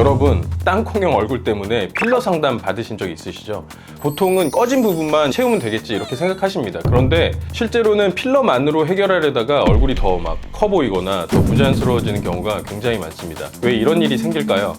여러분, 땅콩형 얼굴 때문에 필러 상담 받으신 적 있으시죠? 보통은 꺼진 부분만 채우면 되겠지 이렇게 생각하십니다. 그런데 실제로는 필러만으로 해결하려다가 얼굴이 더 막 커 보이거나 더 부자연스러워지는 경우가 굉장히 많습니다. 왜 이런 일이 생길까요?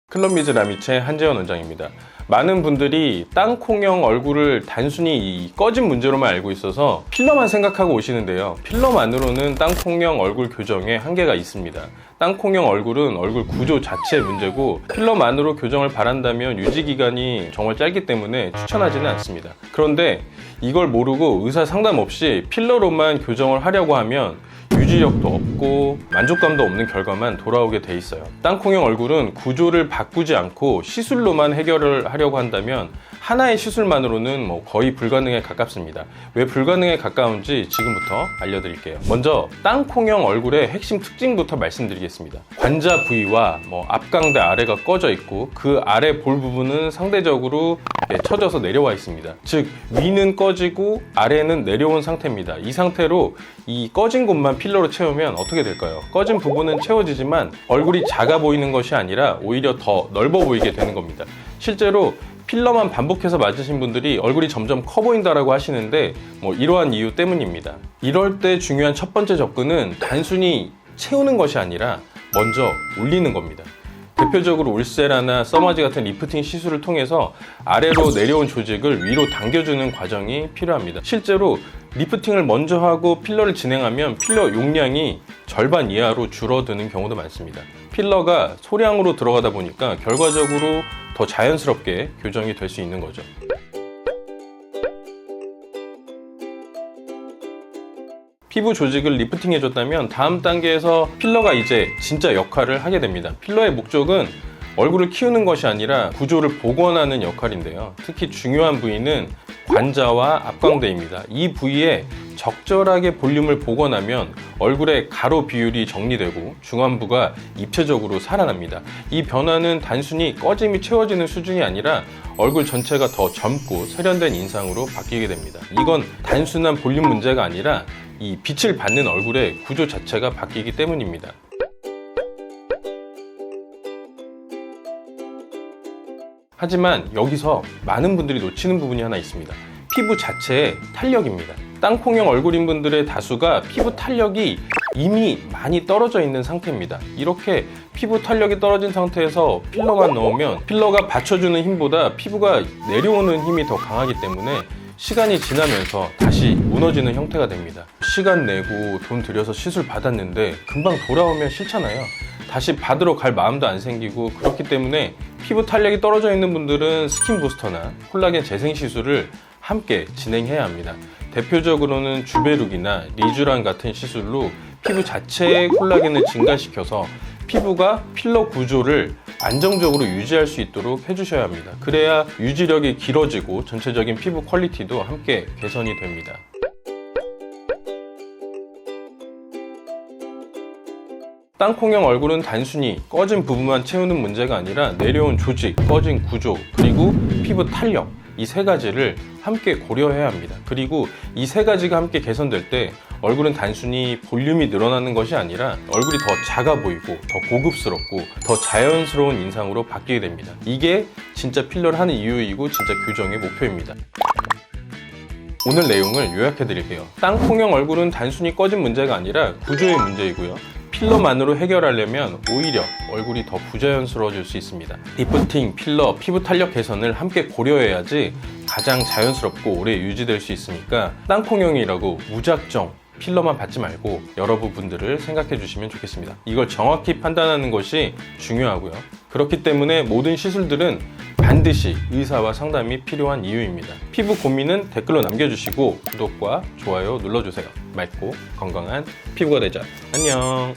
클럽미즈 라미체 한재현 원장입니다. 많은 분들이 땅콩형 얼굴을 단순히 이 꺼진 문제로만 알고 있어서 필러만 생각하고 오시는데요. 필러만으로는 땅콩형 얼굴 교정에 한계가 있습니다. 땅콩형 얼굴은 얼굴 구조 자체의 문제고 필러만으로 교정을 바란다면 유지기간이 정말 짧기 때문에 추천하지는 않습니다. 그런데 이걸 모르고 의사 상담 없이 필러로만 교정을 하려고 하면 유지력도 없고 만족감도 없는 결과만 돌아오게 돼 있어요. 땅콩형 얼굴은 구조를 바꾸지 않고 시술로만 해결을 하려고 한다면 하나의 시술만으로는 거의 불가능에 가깝습니다. 왜 불가능에 가까운지 지금부터 알려드릴게요. 먼저 땅콩형 얼굴의 핵심 특징부터 말씀드리겠습니다. 관자 부위와 앞광대 아래가 꺼져 있고 그 아래 볼 부분은 상대적으로 처져서 내려와 있습니다. 즉 위는 꺼지고 아래는 내려온 상태입니다. 이 상태로 이 꺼진 곳만 필러로 채우면 어떻게 될까요? 꺼진 부분은 채워지지만 얼굴이 작아 보이는 것이 아니라 오히려 더 넓어 보이게 되는 겁니다. 실제로 필러만 반복해서 맞으신 분들이 얼굴이 점점 커 보인다라고 하시는데 이러한 이유 때문입니다. 이럴 때 중요한 첫 번째 접근은 단순히 채우는 것이 아니라 먼저 올리는 겁니다. 대표적으로 울세라나 써마지 같은 리프팅 시술을 통해서 아래로 내려온 조직을 위로 당겨주는 과정이 필요합니다. 실제로 리프팅을 먼저 하고 필러를 진행하면 필러 용량이 절반 이하로 줄어드는 경우도 많습니다. 필러가 소량으로 들어가다 보니까 결과적으로 더 자연스럽게 교정이 될 수 있는 거죠. 피부 조직을 리프팅 해줬다면 다음 단계에서 필러가 이제 진짜 역할을 하게 됩니다. 필러의 목적은 얼굴을 키우는 것이 아니라 구조를 복원하는 역할인데요. 특히 중요한 부위는 관자와 앞광대입니다. 이 부위에 적절하게 볼륨을 복원하면 얼굴의 가로 비율이 정리되고 중안부가 입체적으로 살아납니다. 이 변화는 단순히 꺼짐이 채워지는 수준이 아니라 얼굴 전체가 더 젊고 세련된 인상으로 바뀌게 됩니다. 이건 단순한 볼륨 문제가 아니라 이 빛을 받는 얼굴의 구조 자체가 바뀌기 때문입니다. 하지만 여기서 많은 분들이 놓치는 부분이 하나 있습니다. 피부 자체의 탄력입니다. 땅콩형 얼굴인 분들의 다수가 피부 탄력이 이미 많이 떨어져 있는 상태입니다. 이렇게 피부 탄력이 떨어진 상태에서 필러만 넣으면 필러가 받쳐주는 힘보다 피부가 내려오는 힘이 더 강하기 때문에 시간이 지나면서 다시 무너지는 형태가 됩니다. 시간 내고 돈 들여서 시술 받았는데 금방 돌아오면 싫잖아요. 다시 받으러 갈 마음도 안 생기고 그렇기 때문에 피부 탄력이 떨어져 있는 분들은 스킨 부스터나 콜라겐 재생 시술을 함께 진행해야 합니다. 대표적으로는 주베룩이나 리쥬란 같은 시술로 피부 자체의 콜라겐을 증가시켜서 피부가 필러 구조를 안정적으로 유지할 수 있도록 해주셔야 합니다. 그래야 유지력이 길어지고 전체적인 피부 퀄리티도 함께 개선이 됩니다. 땅콩형 얼굴은 단순히 꺼진 부분만 채우는 문제가 아니라 내려온 조직, 꺼진 구조, 그리고 피부 탄력 이 세 가지를 함께 고려해야 합니다. 그리고 이 세 가지가 함께 개선될 때 얼굴은 단순히 볼륨이 늘어나는 것이 아니라 얼굴이 더 작아 보이고 더 고급스럽고 더 자연스러운 인상으로 바뀌게 됩니다. 이게 진짜 필러를 하는 이유이고 진짜 교정의 목표입니다. 오늘 내용을 요약해 드릴게요. 땅콩형 얼굴은 단순히 꺼진 문제가 아니라 구조의 문제이고요. 필러만으로 해결하려면 오히려 얼굴이 더 부자연스러워질 수 있습니다. 리프팅, 필러, 피부 탄력 개선을 함께 고려해야지 가장 자연스럽고 오래 유지될 수 있으니까 땅콩형이라고 무작정 필러만 받지 말고 여러 부분들을 생각해 주시면 좋겠습니다. 이걸 정확히 판단하는 것이 중요하고요. 그렇기 때문에 모든 시술들은 반드시 의사와 상담이 필요한 이유입니다. 피부 고민은 댓글로 남겨주시고 구독과 좋아요 눌러주세요. 맑고 건강한 피부가 되자. 안녕.